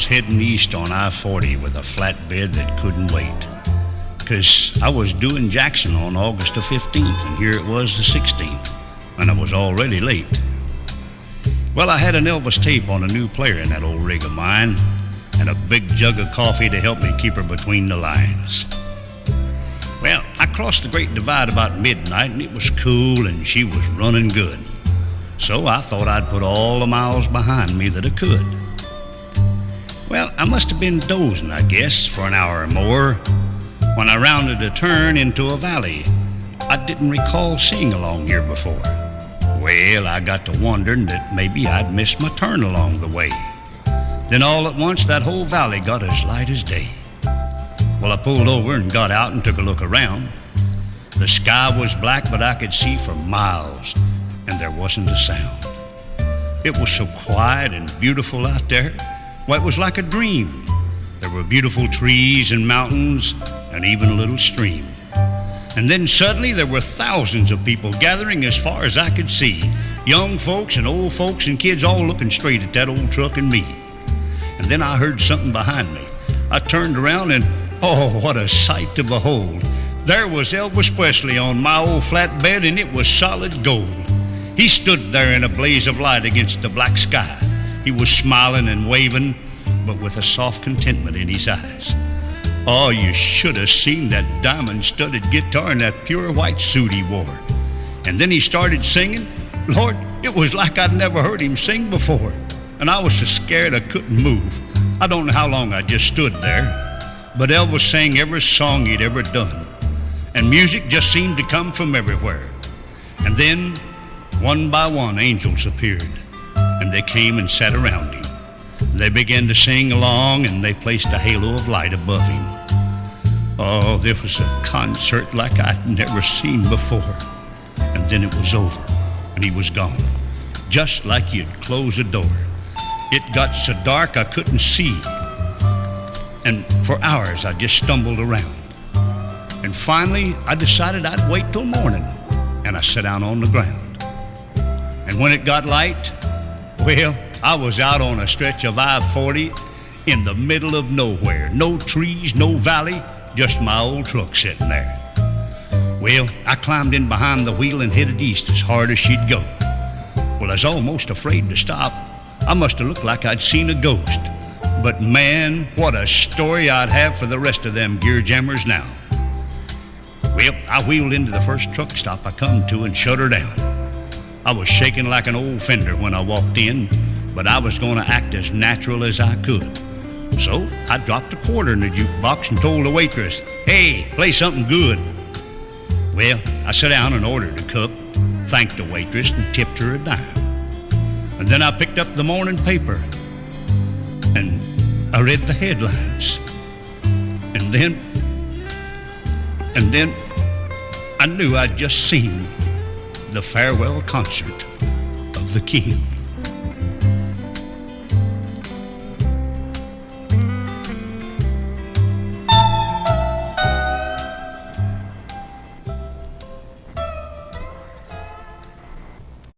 was heading east on I-40 with a flatbed that couldn't wait. 'Cause I was doing Jackson on August the 15th, and here it was the 16th, and I was already late. Well, I had an Elvis tape on a new player in that old rig of mine, and a big jug of coffee to help me keep her between the lines. Well, I crossed the Great Divide about midnight, and it was cool, and she was running good. So I thought I'd put all the miles behind me that I could. Well, I must have been dozing, I guess, for an hour or more, when I rounded a turn into a valley I didn't recall seeing along here before. Well, I got to wondering that maybe I'd missed my turn along the way. Then all at once, that whole valley got as light as day. Well, I pulled over and got out and took a look around. The sky was black, but I could see for miles, and there wasn't a sound. It was so quiet and beautiful out there. Well, it was like a dream. There were beautiful trees and mountains, and even a little stream. And then suddenly there were thousands of people gathering as far as I could see. Young folks and old folks and kids all looking straight at that old truck and me. And then I heard something behind me. I turned around and, oh, what a sight to behold. There was Elvis Presley on my old flatbed, and it was solid gold. He stood there in a blaze of light against the black sky. He was smiling and waving, but with a soft contentment in his eyes. Oh, you should have seen that diamond-studded guitar and that pure white suit he wore. And then he started singing. Lord, it was like I'd never heard him sing before. And I was so scared I couldn't move. I don't know how long I just stood there. But Elvis sang every song he'd ever done. And music just seemed to come from everywhere. And then, one by one, angels appeared. And they came and sat around him. They began to sing along, and they placed a halo of light above him. Oh, there was a concert like I'd never seen before. And then it was over, and he was gone, just like you'd close a door. It got so dark I couldn't see, and for hours I just stumbled around. And finally, I decided I'd wait till morning, and I sat down on the ground. And when it got light, well, I was out on a stretch of I-40 in the middle of nowhere. No trees, no valley, just my old truck sitting there. Well, I climbed in behind the wheel and headed east as hard as she'd go. Well, I was almost afraid to stop. I must have looked like I'd seen a ghost. But man, what a story I'd have for the rest of them gear jammers now. Well, I wheeled into the first truck stop I come to and shut her down. I was shaking like an old fender when I walked in, but I was going to act as natural as I could. So I dropped a quarter in the jukebox and told the waitress, "Hey, play something good." Well, I sat down and ordered a cup, thanked the waitress, and tipped her a dime. And then I picked up the morning paper, and I read the headlines. And then I knew I'd just seen the farewell concert of the King.